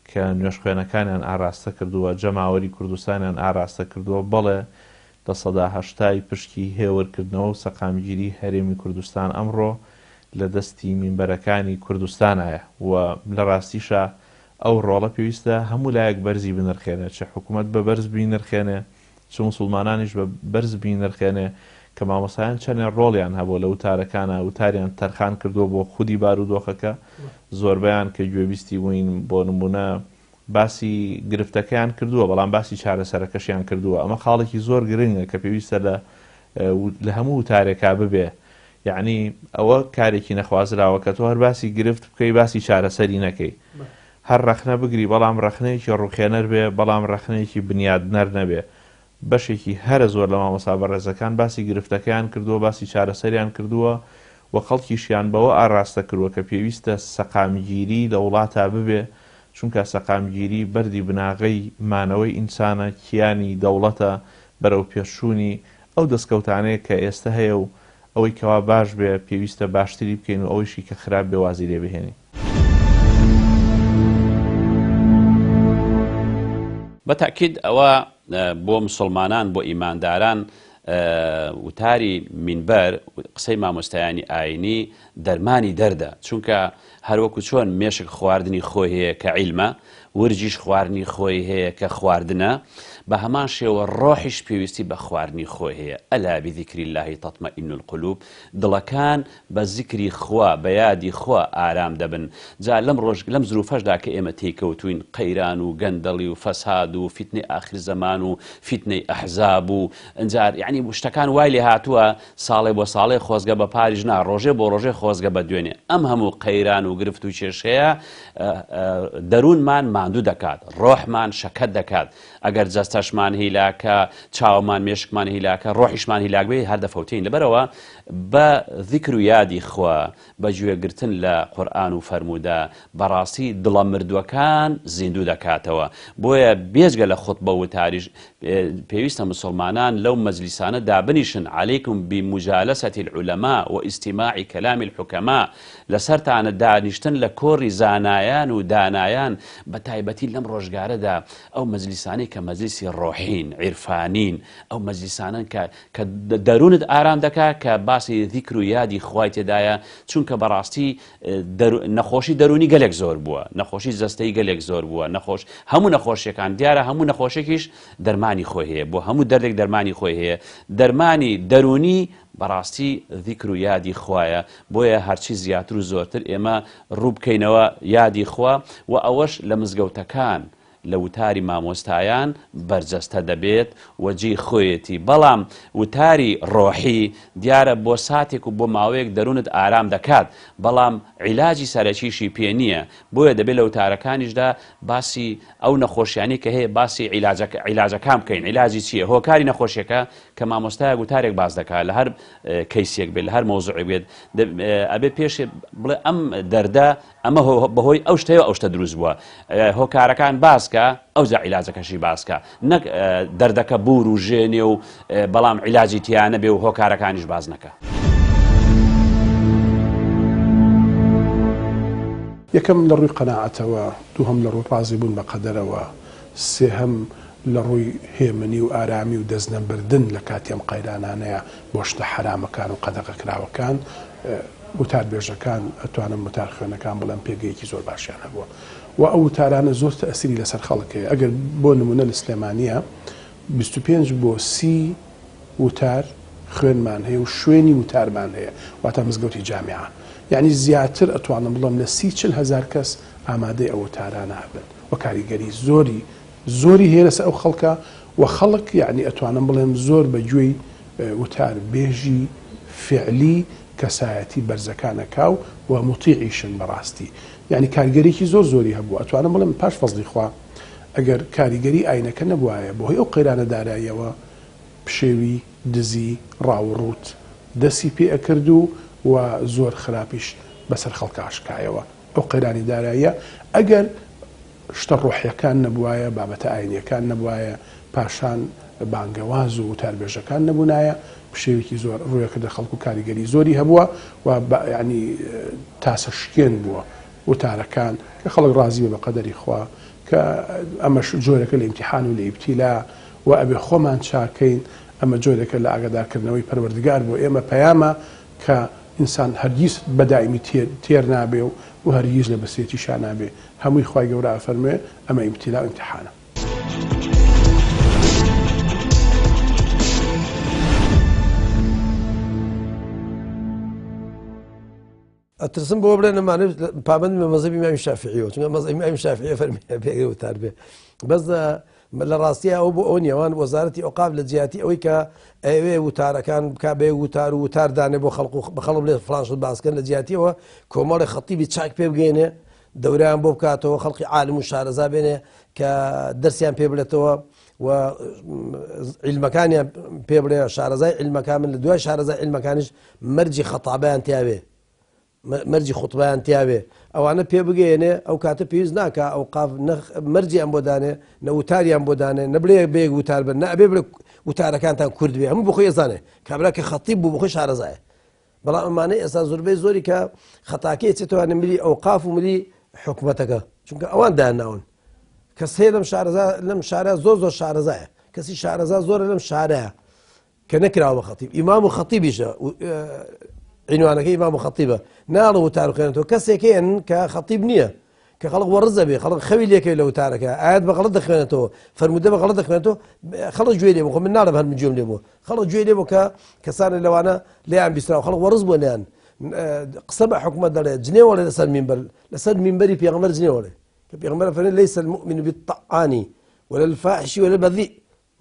کە نوێش خوێنەکانیان ئاراستە کردووە، جەماوەری کوردستانیان ئاراستە کردووە، بەڵێ لە سەدا هەشتای پشکی هێورکردنەوە و سەقامگیری هەرێمی کوردستان ئەمڕۆ لە دەستی مینبەرەکانی کوردستانایە و لە ڕاستیشە ئەو ڕۆڵە پێویستە هەموو لایەک بەرزی بنرخێنێت، چه حکوومەت بە بەرز بینرخێنێ، چ مسلمانانیش بە بەرز بینرخێنێ کە مامۆسایان چەندێن ڕۆڵیان هەبوو لە وتارەکانە، وتاریان تەرخان کردووە بۆ خودی بارودۆخەکە، زۆربیان کە گوێبیستی بووین بۆ نمونە باسی گرفتەکەیان کردووە بەڵام باسی چارەسەرەکەشیان کردووە. ئەمە خاڵێکی زۆر گرنگە کە پێویستە لە هەموو وتارێکا ببێ، یعنی ئەوە کارێکی نەخوازراوە کە تۆ هەر باسی گرفت بکەی باسی چارەسەری نەکەی، هەر ڕەخنە بگری بەڵام ڕەخنەیەکی ڕوخێنەر بێ بەڵام ڕەخنەیەکی بنیادنەر نەبێ. بەشێکی هەرە زۆر لە مامۆستا بەڕێزەکان باسی گرفتەکەیان کردووە، باسی چارەسەریان کردووە و خەڵکیشیان بەوە ئاڕاستە کردووە کە پێویستە سەقامگیری لە وڵاتە ببێ، چونکە سەقامگیری بەردی بناغەی مانەوەی ئینسانە، کیانی دەوڵەتە بەرەو پێشوونی ئەو دەستکەوتانەیە کە ئێستا هەیە و ئەوەی کەوا باش بێ پێویستە باشتری بکەین و ئەوەیشی کە خراپ بێ وازی لێ بهێنی. بەتاکید ئەوە بۆ مسلمانان بۆ ئیمانداران وتاری مینبەر قسەی مامۆستایانی ئاینی دەرمانی دەردە، چونکە هەروەکو چۆن مێشک خواردنی خۆی هەیە کە عیلمە، ورجیش خواردنی خۆی هەیە کە خواردنە، بە هەمان شێوە ڕۆحیش پێویستی بە خواردنی خۆی هەیە. ئەلا بذیکری الله تەطمئن القلوب، دڵەکان بە زیکری خوا بە یادی خوا ئارام دەبن. جا لەم زروفەشدا کە ئێمە تێکەوتوین قەیران و گەندەڵی و فەساد و فیتنەی ئاخر زەمان و فیتنەی ئەحزاب و ئەنجار یعنی شتەکان وای لێ هاتووە ساڵێ بۆ ساڵێ خۆزگە بە پاریژ نا، ڕۆژێ بۆ ڕۆژێ خۆزگە بە دوێنێ. ئەم هەموو قەیران و گرفت و کێشەیە دەروونمان ماندوو دەکات، ڕۆحمان شەکەت دەکات. ئەگەر جەستەشمان هیلاکە، چاومان مێشکمان هیلاکە، ڕۆحیشمان هیلاک بێ هەر دەفەوتین. لەبەرەوە بە ذیکر و یادی خوا، بە گوێگرتن لە قورئان و فەرموودە بەڕاستی دڵە مردووەکان زیندوو دەکاتەوە. بۆیە بێجگە لە خوتبە و تاریش پێویستە مسلمانان لەو مەجلیسانە دابنیشن عەلەیکم بمجالسة العلماء واستماع كلام الحكماء، لەسەرتانە دانیشتن لە کۆڕی زانایان و دانایان، بە تایبەتی لەم ڕۆژگارەدا ئەو مەجلیسانەی کە مەجلیسی ڕۆحین عیرفانین، ئەو مەجلیسانن کە دەروونت ئارام دەکات کە باسی ذیکر و یادی خوای تێدایە، چونکە بەڕاستی نەخۆشی دەرونی گەلێک زۆر بووە، نەخۆشی جەستەی گەلێک زۆر بووە، هەموو نەخۆشیەکان دیارە هەموو نەخۆشێکیش دەرمانی خۆی هەیە، بۆ هەموو دەردێک دەرمانی خۆی هەیە. دەرمانی دەرونی بەڕاستی ذیکر و یادی خوایە، بۆیە هەرچی زیاتر و زۆرتر ئێمە ڕوو بکەینەوە یادی خوا و ئەوەش لە مزگەوتەکان لە وتاری مامۆستایان بەرجەستە دەبێت وەجی خۆیەتی. بەڵام وتاری ڕۆحی دیارە بۆ ساتێک و بۆ ماوەیەک دەروونت ئارام دەکات، بەڵام عیلاجی سەرەکیشی پێ نییە. بۆیە دەبێت لە وتارەکانیشدا باسی ئەو نەخۆشیانی کە هەیە باسی عیلاجەکان بکەین. عیلاجی چییە؟ هۆکاری نەخۆشیەکە کە مامۆستایە وتارێک باز دەکات لە هەر کەیسێک بێت، لە هەر مۆزوعێک بێت، ئەبێ پێش بڵێ ئەم دەردە ئەمە بەهۆی ئەو شتەیە ئەو شتە دروست بووە، هۆکارەکان باسکە ئەو جا عیلاجەکەشی باسکە، نەک دەردەکە بور و ژێنێ و بەڵام عیلاجی تیانە بێ و هۆکارەکانیش باز نەکە. یەکەم لە ڕووی قەناعەتەوە، دووهەم لە ڕووی ڕازی بوون بە قەدەرەوە، سێهەم لە ڕووی هێمنی و ئارامی و دەستنەبردن لە کاتی ئەم قەیرانانەیە بۆ شتە حرامەکان و قەدەغەکراوەکان. وتاربێژەکان ئەتوانن وتار خوێنەکان بڵێن پێگەیەکی زۆر باشیان هەبووە و ئەو وتارانە زۆر تەئسیری لەسەر خەڵکەیە. ئەگەر بۆ نمونە لە سلێمانیە 25 بۆ 30 وتار خوێنمان هەیە و شوێنی وتارمان هەیە، واتە مزگەوتی جامیعە. یعنی زیاتر ئەتوانم بڵم لە 30-40 هەزار کەس ئامادەی ئەو وتارانە هەبن و کاریگەری زۆری هەیە لەسەر ئەو خەڵکە و خەڵک یعنی ئەتوانم بڵێم زۆر بەگوێی وتار بێژی فعلی کەسایەتی بەرزەکانەکاو و موتیعیشن بەڕاستی. یعنی کارگەرێکی زۆری هەبوو. ئەتوانم بڵێم پاش فەزلی خوا ئەگەر کاریگەری ئاینەکە نەبوایە بۆهۆی ئەو قەیرانە داراییەوە پشێوی دزی ڕاوڕوت دەستی پێ ئەکرد و زۆر خراپیش بەسەر خەڵکە ئاشکایەوە. ئەو قەیرانی داراییە ئەگەر شتە ڕۆحیەکان نەبوایە، بابەتە ئاینیەکان نەبوایە، پاشان بانگەواز و وتاربێژەکان نەبوونایە، پشێوێکی زۆر ڕوویەکردە خەڵک و کاریگەری زۆری هەبووە و ینی تاسە شکێن بووە وتارەکان کە خەڵک ڕازی بە قەدەری خوا کە ئەمەش جۆرەکە لە ئیمتیحان و لە ئیبتیلا و ئەبێ خۆمان چاکەین. ئەمە جۆرێکە لە ئاگادارکردنەوەی پەروەردگار بۆ ئێمە پەیامە کە ئینسان هەرگیز بەدائیمی تێر نابێ و و هەرگیز لە بەسێتی شانابێ هەمووی خوای گەورە فەرمێ ئەمە ئیمتیلا و ئیمتیحانە. ئەترسم بۆ بڵێ نەمانێت پابند بە مەزهبی ئیمامی شافعیەوە، چونکە مەزهبی ئیمامی شافعی فەرمێ پێگرێ وتار بێ. بەس لە ڕاستیە ئەو بۆ ئەو نێوان وەزارەتی ئۆقاف لە جیاتی ئەوەی کە ئەوێ وتارەکان بکا بێ وتار و وتاردانێ بۆ بە خەڵک بڵێ فڵان شت باسکەن لە جیاتیەوە کۆمەڵی خەتیبی چاک پێ بگەێنێ دەوریان بۆ بکاتەوە خەڵکی عالم و شارەزا بێنێ کە دەرسیان پێ بڵێتەوە و عیلمەکانیان پێ بڵێ شارەزای عیلمەکان من لە دوای شارەزای عیلمەکانیش مەرجی خەتابەیان تیاوێ مەرجی خوتبەیان تیاوێ ئەوانە پێ بگەێنێ ئەو کاتە پێویست ناکە ئەو قاف مەرجیان بۆ دانێ نەوتاریان بۆ دانێ نەبڵێ بێ وتار بن نەبێ بڵێ وتارەکانتان کورد بێ هەموو بخۆی ئێزانێ کابرا کە خەتیب بوو بخۆی شارەزایە. بەڵام ئەمانەی ئێستا زۆربەی زۆری کە خەتاکەی چێتەوە ملی ئەو قاف و ملی حکومەتەکە چونکە ئەوان داناون کەس هەیە لەم شارە زۆر شارەزایە کەسی شارەزا زۆرە لەم شارەیە کە نەکراوە خەتیب ئیمام و خەتیبیشە عنوانەکەی ئیمام و خەتیبە ناڵە وتار خوێنێتەوە کەسێکیان کە خەتیب نییە کە خەڵک وەڕزە بێ خەڵک خەوی لێکەوێت لە وتارەکە ئاەت بەغەڵەت دەخوێنێتەوە فەرموودە بەغەڵەت دەخوێنێتەوە خەڵک گوێ لێ بۆ خۆ من ناڵم هەرم گوێم لێ بوو خەڵک گوێ لێ بۆ کە کەسانە لەوانە لێیان بیستراوە خەڵک وەڕز بووە لێیان قسە بە حکومەت دەڵێت جنێوەڵێ لەسەر مینبەری پێغەمبەر جنێوەڵێ کە پێغەمبەر فەرمێ لەیسە المؤمن بالطعان ولا الفاحش ولا البذيء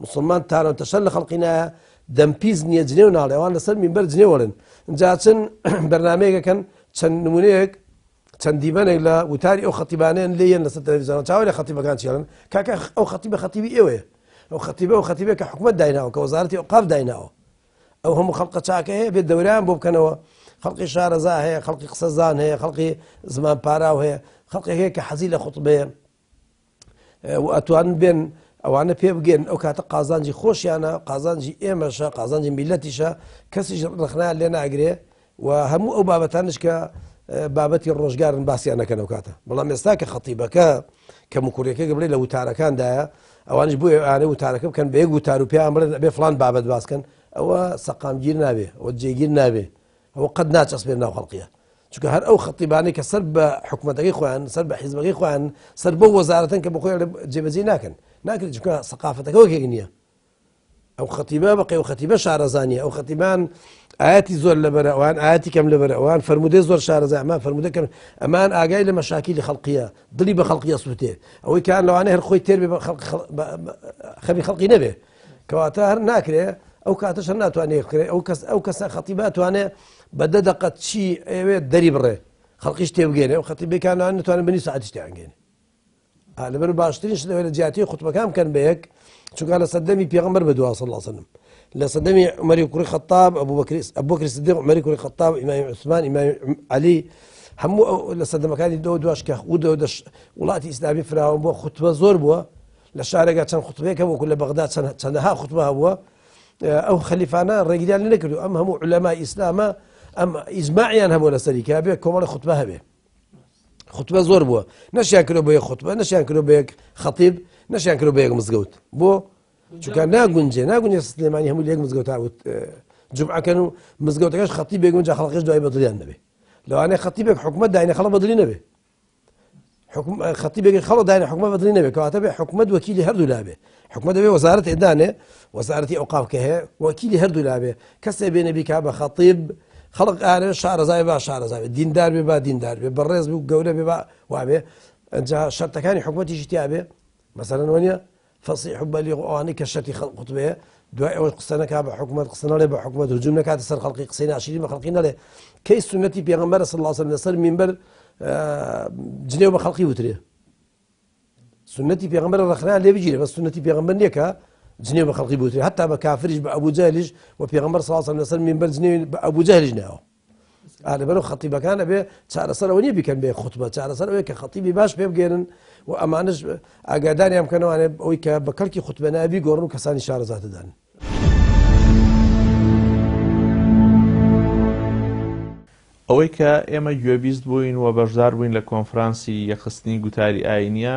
مسلمان تارە تەشەر لە خەڵقی نایە دەمپیز نییە جنێو ناڵێ ئەوان لەسەر مینبەر جنێوەڵێن اینجا چەند بەرنامەیەکەکەن چەند نمونەیەک چەند دیمەنێک لە وتاری ئەو خەتیبانیان لێیەن لەسەر تەلەڤیزیۆن چاوەڕێ خەتیبەکان چێڵن کاکە ئەو خەتیبە خەتیبی ئێوەیە ئەو خەتیبە کە حکومەت دایناوە کە وەزارەتی ئۆقاف دایناوە ئەو هەموو خەڵقە چاکە هەیە بێت دەوریان بۆ بکەنەوە خەڵقی شارەزا هەیە خەڵقی قسەزان هەیە خەڵقی زمان پاراو هەیە خەڵقی هەیە کە حەزی لە خوتبەیە و ئەتوانن بێن ئەوانە پێ بگەن ئەو کاتە قازانجی خۆشیانە قازانجی ئێمەشە قازانجی میلەتیشە کەسیش ڕخنایان لێ ناگرێ و هەموو ئەو بابەتانش کە بابەتی ڕۆژگارن باسییان نەکەن ئەو کاتە بەڵام ئێستا کە خەتیبەکە کە مکوورەکە بڵێ لە وتارەکاندایە ئەوانش بۆ ئەوانەی وتارەکە بکەن بە یەک وتار و پێیان بڵێن ئەبێ فڵان بابەت باسکەن ئەوە سەقامگیر نابێ ئەوە جێگیر نابێ ئەوە قەت ناچەسبێت ناو خەڵقیە چونکە هەر ئەو خەتیبانەی کە سەر بە حکومەتەکەی خۆیان سەر بە حیزبەکەی خۆیان سەر بۆ وەزارەتن کە بەخۆی جێبەجێ ناکەن ناکرێت چونکە سەقافەتەکە وەکێک نییە ئەو خەتیبە بەقی و خەتیبە شارەزانیە ئەو خەتیبان ئاەتی زۆر لەبەرە ئەوان ئاەتی کەم لەبەرە ئەوان فەرمودەی زۆر شارەزای ئەمان فەرمودە کەم ئەمان ئاگای لە مەشاکیلی خەڵقیە دڵی بە خەڵقیە سووتێ ئەوەی کان لەوانەیە هەر خۆی تێر بێ خەمی خەڵقی نەبێ کەواتە هەر ناکرێ ئەو کاتەش هەر ناتوانێت بکرێ ئەو کەسە خەتیبە توانێ بە دە دەقەت چی ئەوێت دەری بڕێ خەڵقیش تێبگەێنێ ئەو خەتیبەکانان نتوانن بەنی ساعتی شتیانگەێنێ لەبەر باشترین شت لە جیاتی خوتبەکان بکەن بە یەک چونکە لە سەردەمی پێغەمبەر بەدووا صلی الله علیه وسلم لە سەردەمی عومەری کوڕی خەتاب ئەبوبەکر سیدیق عومەری کوڕی خەتاب ئیمامی عوسمان ئیمامی عەلی هەموو لە سەردەمەکانی دوش کە وڵاتی ئیسلامی فراوان بووە خوتبە زۆر بووە لە شارێکا چەند خوتبەیەکە وەکو لە بەغدا چەندەها خوتبە هەبووە ئەو خەلیفانە ڕێگریان لێ نەکردو ئەم هەموو عولەمای ئیسلامە ئەم ئیجماعیان هەبووە لەسەری کە بێ کۆمەڵی خوتبە هەبێ خوتبە زۆر بووە نەشیان کردو بە یەک خوتبە نەشیان کردو بە یەک خەتیب نەشیان کردو بە یەک مزگەوت بۆ چونکە ناگونجێ سلێمانی هەموو لە یەک مزگەوت هاوت جومعەکەن و مزگەوتەکەش خەتیبێک گونجا خەڵقیش دوای بەدڵیان نەبێ لەوانەیە خەتیبێک حکومەت داینە خەڵک بەدڵی نەبێ خەتیبێکی خەڵک داینە حکومەت بەدڵی نەبێ کەواتە بێ حکومەت وەکیلی هەردوو لابێ حکومەت دەبێ وەزارەت ئێدانێ وەزارەتی ئەوقاف کە هەیە وەکیلی هەردوو لابێ کەسێ بێنە بیکا بە خەتیب خەڵق ئارێ شارەزای با شارەزای دیندار بێ با دیندار بێ بەڕێز بێ و گەورە بێ وابێ ئەجا شەرتەکانی حکومەتیشی تیا بێ مەسەلەن وەنیە فەصیح و بەلیغ ئەوانەی کە شەرتی خوتبەیە دوای ئەوەی قسە نەکا بە حکومەت قسە نەڵێ بە حکومەت هجووم نەکاتە سەر خەڵقی قسەی ناشرین بە خەڵقی نەڵێ کەی سونەتی پێغەمبەر صلی الله علیه وسلم لەسەر مینبەر جنێو بە خەڵقی وترێ سنەتی پێغەمبەر ڕخنان لێ بگیرێ بە سنەتی پێغەمبەر نییە کە جنێو بە خەڵقی بوترێ هەتا بە کافریش بە ئەبوو جەهلیش و پێغەمبەر صلی الله علیه وسلم لەسەر مینبەر جنێو بە ئەبوو جەهلیش ناوە لەبەرەو خەتیبەکان ئەبێ چارەسەر ئەوە نییە بیکەن بێ خوتبە چارەسەر ئەوەیە کە خەتیبی باش پێ بگێنن و ئەمانش ئاگاداریان بکەنەوەوانێ ئەوەی کە بە کەڵکی خوتبە نابی گۆڕن و کەسانی شارەزاتدان ئەوەی کە ئێمە گوێبیست بووین و بەشدار بووین لە کۆنفرانسی یەخستنی گوتاری ئاینیە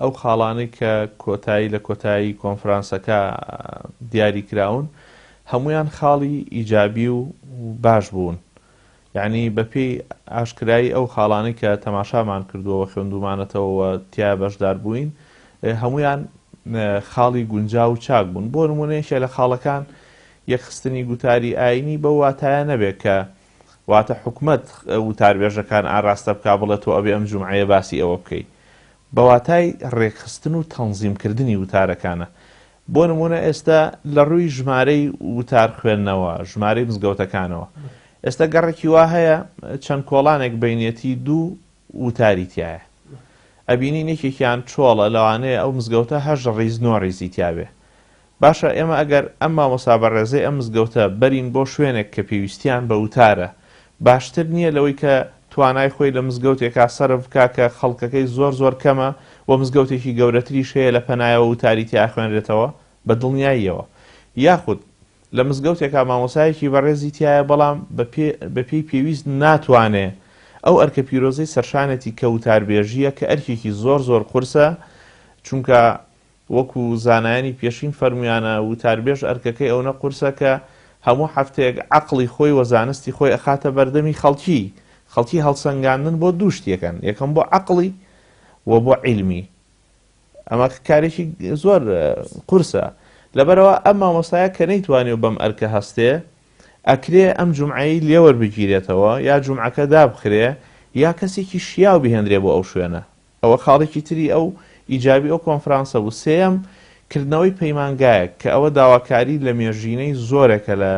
ئەو خاڵانەی کە کۆتایی لە کۆتایی کۆنفرانسەکە دیاری کراون هەمویان خاڵی ئیجابی و باش بوون یعنی بەپێی ئاشکرایی ئەو خاڵانی کە تەماشامان کردووەوە خوێندومانەتەوە تیا بەشدار بووین هەمویان خاڵی گونجاو و چاک بوون. بۆ نمونەیەکێ لە خاڵەکان یەکخستنی گوتاری ئاینی بە واتایە نەبێت کە واتە حکومەت وتاربێژەکان ئاراستە بکا بڵێت تۆ ئەبێ ئەم جومعەیە باسی ئەوە بکەیت، بە واتای ڕێکخستن و تەنزیمکردنی وتارەکانە. بۆ نمونە ئێستا لە ڕووی ژمارەی وتار خوێندنەوە، ژمارەی مزگەوتەکانەوە، ئێستا گەڕێکی وا هەیە چەند کۆڵانێک بینێتی دوو وتاری تایە، ئەبینی نێکێکیان چۆڵە لەوانەیە ئەو مزگەوتە هەژ ڕیز نۆ ڕیزی تیاوێ. باشە ئێمە ئەگەر ئەم مامۆستا بەڕێزەی ئەم مزگەوتە بەرین بۆ شوێنێک کە پێویستیان بە وتارە، باشتر نییە لەوەی کە توانای خۆی لە مزگەوتێکا سەرف بکا کە خەڵکەکەی زۆر زۆر کەمە و مزگەوتێکی گەورەتریش هەیە لە پەنایەوە وتاری تیا خوێنرێتەوە بە دڵنیاییەوە، یاخود لە مزگەوتێکا مامۆسایەکی بەڕێزی تایە بەڵام بەپێی پێویست ناتوانێ ئەو ئەرکە پیرۆزەی سەرشانێتی کە وتاربێژیە کە ئەرکێکی زۆر زۆر قورسە، چونکە وەکو زانایانی پێشین فەرمویانە وتاربێژ ئەرکەکەی ئەو نەقورسە کە هەموو هەفتەیەک عەقڵی خۆی و زانستی خۆی ئەخاتە بەردەمی خەڵکی هەڵسەنگاندن بۆ دوو شتێکن، یەکەم بۆ عەقڵی و بۆ عیلمی، ئەمە کارێکی زۆر قورسە. لەبەرەوە ئەم مامۆستایە کە نەیتوانێت بەم ئەرکە هەستێ ئەکرێ ئەم جومعەی لێوەربگیرێتەوە، یا جومعەکە دابخرێ یا کەسێکی شیاو بهێنرێ بۆ ئەو شوێنە. ئەوە خاڵێکی تری ئەو ئیجابی ئەو کۆنفرانسە بوو. سێەم کردنەوەی پەیمانگایە کە ئەوە داواکاری لە مێژینەی زۆرێکە لە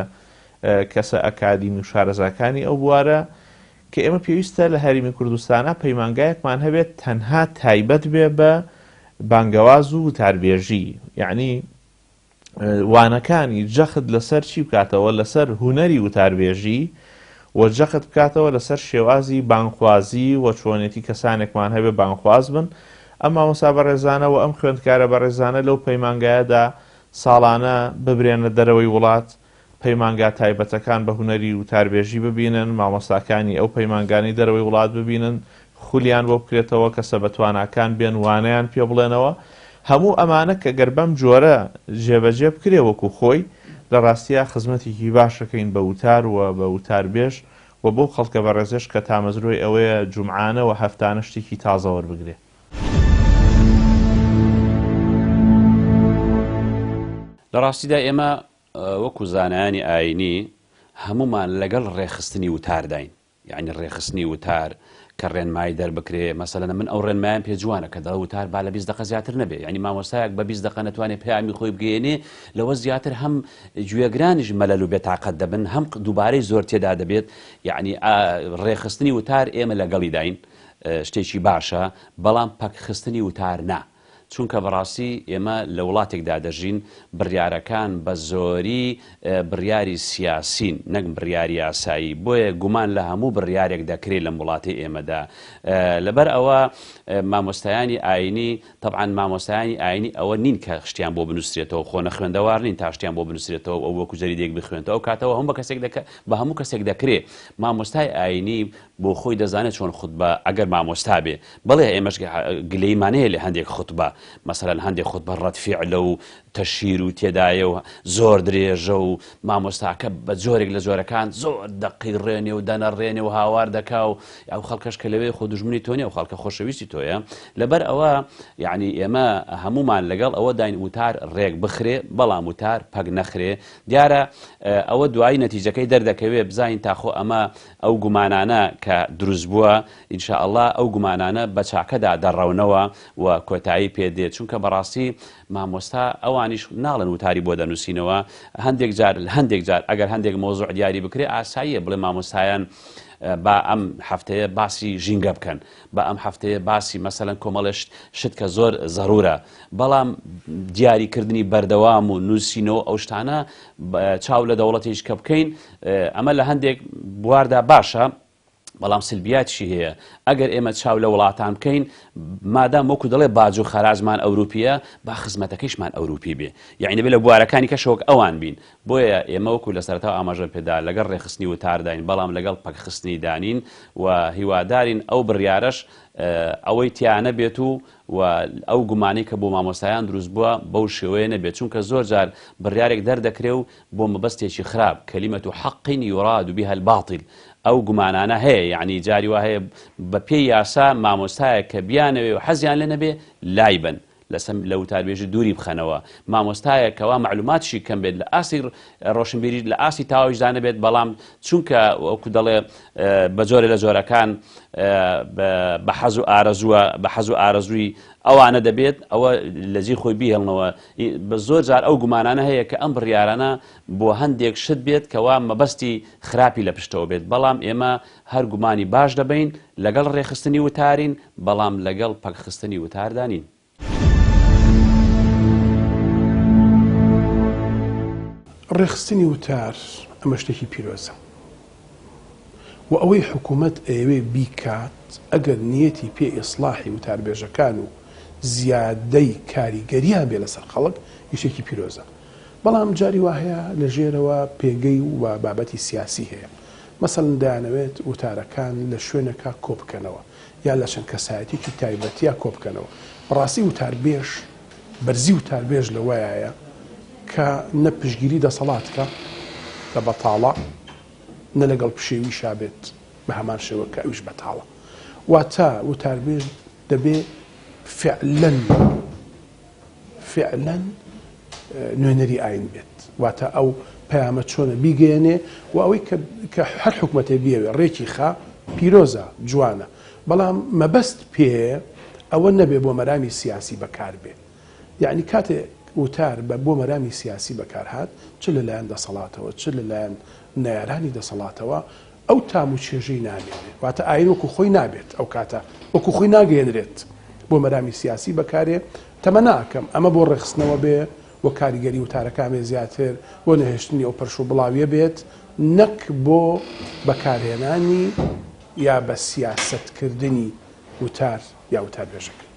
کەسە ئەکادیمی و شارەزاکانی ئەو بوارە کە ئێمە پێویستە لە هەرێمی کوردستانە پەیمانگایەکمان هەبێت تەنها تایبەت بێ بە بانگەواز و وتاربێژی، یعنی وانەکانی جەخت لەسەر چی بکاتەوە؟ لەسەر هونەری وتاربێژی و جەخت بکاتەوە لەسەر شێوازی بانخوازی و چۆنێتی کەسانێکمان هەبێ بانخواز بن. ئەم مامۆستا بەڕێزانە و ئەم خوێندکارە بەڕێزانە لەو پەیمانگایەدا ساڵانە ببرێنە دەرەوەی وڵات، پەیمانگا تایبەتەکان بە هونەری وتاربێژی ببینن، مامۆستاکانی ئەو پەیمانگانی دەرەوەی وڵات ببینن، خولیان بۆ بکرێتەوە کە سەبەتوانەکان بێن وانەیان پێ بڵێنەوە. هەموو ئەمانە کە گەر بەم جۆرە جێبەجێ بکرێ وەکو خۆی لە ڕاستیە خزمەتێکی باشەکەین بە وتار و بە وتاربێژ و بۆ خەڵکە بەڕێزش کە تامەزرۆی ئەوەیە جومعانە و هەفتانە شتێکی تازە وەربگرێ. لە ڕاستیدا ئێمە وەکو زانایانی ئاینی هەمومان لەگەڵ ڕێخستنی وتارداین، یعنی ڕێخستنی وتار کە ڕێنمایی دەربکرێ. مەسەلەن من ئەو ڕێنمایان پێ جوانە کە دەڵ وتار با لە 20 دقە زیاتر نەبێ، یعنی مامۆستایەک بە 20 دقە نەتوانێت پەیامی خۆی بگەێنێ، لەوە زیاتر هەم گوێگرانیش مەلەل و بێتاقەت دەبن، هەم دووبارەی زۆر تێدا دەبێت. یعنی ڕێخستنی وتار ئێمە لەگەڵی داین، شتێکی باشە، بەڵام پەکخستنی وتار نا، چونکە بەڕاستی ئێمە لە وڵاتێکدا دەژین بڕیارەکان بە زۆری بڕیاری سیاسین نەک بڕیاری یاسایی، بۆیە گومان لە هەموو بڕیارێک دەکرێت لە وڵاتی ئێمەدا. لەبەر ئەوە مامۆستایانی ئاینی طبعاً مامۆستایانی ئاینی ئەوە نین کە شتیان بۆ بنووسێتەوە، خۆنە خوێندەوار نین تا شتیان بۆ بنووسێتەوە ئەو وەکو جەریدێک بخوێنێتەوە کاتەوە هەم بە هەموو کەسێک دەکرێت. مامۆستای ئاینی بۆ خۆی دەزانێت چۆن خوتبە ئەگەر مامۆستا بێ، بەڵێ ئێمەش گلەیمانەیە لە هەندێک خوتبە، مەسەلەن هەندێک خوتبە ڕەتفیعلە و تەشیر و تێدایە و زۆر درێژە و مامۆستاکە بە جۆرێک لە جۆرەکان زۆر دەقیڕێنێ و دەنەڕێنێ و هاوار دەکا و ئەو خەڵکەش کە لەوێ خۆ دوژمنی تۆ نیە و خەڵکە خۆشەویستی تۆیە. لەبەر ئەوە یعنی ئێمە هەمومان لەگەڵ ئەوە داین وتار ڕێک بخرێ، بەڵام وتار پەک نەخرێ. دیارە ئەوە دوایی نەتیجەکەی دەردەکەوێ بزانین تاخۆ ئەمە ئەو گومانانە کە دروست بووە ئینشاءالله ئەو گومانانە بە چاکەدا دەڕەونەوە و کۆتایی پێدێت، چونکە بەڕاستی مامۆستا ئەوانیش ناڵن وتاری بۆ دەنووسینەوە. هەندێک جار ئەگەر هەندێک مۆزوع دیاری بکرێ ئاساییە بڵێ مامۆستایان با ئەم هەفتەیە باسی ژینگە بکەن، با ئەم هەفتەیە باسی مەسەلەن کۆمەڵش شت کە زۆر زەڕورە، بەڵام دیاریکردنی بەردەوام و نووسینەوە ئەو شتانە چاو لە دەوڵەتیش کە بکەین ئەمە لە هەندێک بواردا باشە، بەڵام سلبیاتشی هەیە. ئەگەر ئێمە چاو لە وڵاتان بکەین مادام وەکو دەڵێ باج و خەراجمان ئەوروپیە با خزمەتەکەیشمان ئەوروپی بێ، یعنی بێ لە بوارەکانی کەشەوەک ئەوان بین. بۆیە ئێمە وەکو لە سەرەتاو ئاماژە پێدا لەگەڵ ڕێخستنی وتارداین، بەڵام لەگەڵ پەکخستنی دانین و هیوادارین ئەو بڕیارەش ئەوەی تیانە بێت و ئەو گومانی کە بۆ مامۆستایان دروست بووە بەو شێوەیە نەبێت، چونکە زۆر جار بڕیارێک دەردەکرێ و بۆ مەبەستێکی خراپ کەلیمەت و حەقین یوراد بها الباطل، ئەو گومانانە هەیە یعنی جاری وا هەیە بە پێی یاسا مامۆستایە کە بیانەوێ و حەزیان لێ نەبێ لای بن لە وتاربێژی دووری بخەنەوە مامۆستایە کەوا معلوماتشی کەم بێت لە ئاسی ڕۆشنبیری لە ئاسی تاوەشدانە بێت بەڵام چونکە وەکو دەڵێ بە جۆرە لە جۆرەکان بە حەز و ئارەزووە بە حەز و ئارەزووی ئەوانە دەبێت ئەوە لەجی خۆی بیهێڵنەوە بە زۆر جار ئەو گومانانە هەیە کە ئەم بڕیارانە بۆ هەندێک شت بێت کەوا مەبەستی خراپی لە پشتەوە بێت بەڵام ئێمە هەر گومانی باش دەبین لەگەڵ ڕێخستنی وتارین بەڵام لەگەڵ پەکخستنی وتاردانین. ڕێخستنی وتار ئەمە شتێکی پیرۆزە و ئەوەی حکوومەت ئەوێ بیکات ئەگەر نیەتی پێ ئیسلاحی وتاربێژەکان و زیادەی کاریگەریان بێ لەسەر خەڵک یشتێکی پیرۆزە بەڵام جاری وا هەیە لە ژێرەوە پێگەی و بابەتی سیاسی هەیە مەسەڵەن دەیانەوێت وتارەکان لە شوێنەکە کۆبکەنەوە یا لە چەند کەسایەتێکی تایبەتیە کۆبکەنەوە بەڕاستی وتاربێژ بەرزی وتاربێژ لەوەیە کە نە پشگیری دەسەڵاتکە لە بەتاڵە نە لەگەڵ پشێوی شابێت بە هەمان شێوە کە ئەویش بەتاڵە واتە وتاربێژ دەبێ فعلەن نوێنەری ئاین بێت واتە ئەو پەیامە چۆنە بیگەێنێ و ئەوەی کە هەر حکومەتێ بیەوێ ڕێکی خا پیرۆزە جوانە بەڵام مەبەست پێ ئەوە نەبێ بۆ مەرامی سیاسی بەکار بێ یعنی کاتێ وتار بۆ مەرامی سیاسی بەکارهات چ لەلایەن دەسەڵاتەوە چ لەلایەن نەیارانی دەسەڵاتەوە ئەو تام و چێژەی نامێنێ واتە ئاین وەکو خۆی نابێت ئەو کاتە وەکو خۆی ناگەێنرێت بۆ مەرامی سیاسی بەکارێ تەمە ناکەم ئەمە بۆ ڕێخستنەوە بێ وە کاریگەری وتارەکانێ زیاتر بۆ نەهێشتنی ئەو پەرش و بڵاویە بێت نەک بۆ بەکارهێنانی یا بە سیاسەتکردنی وتار یا وتاربێژەکە.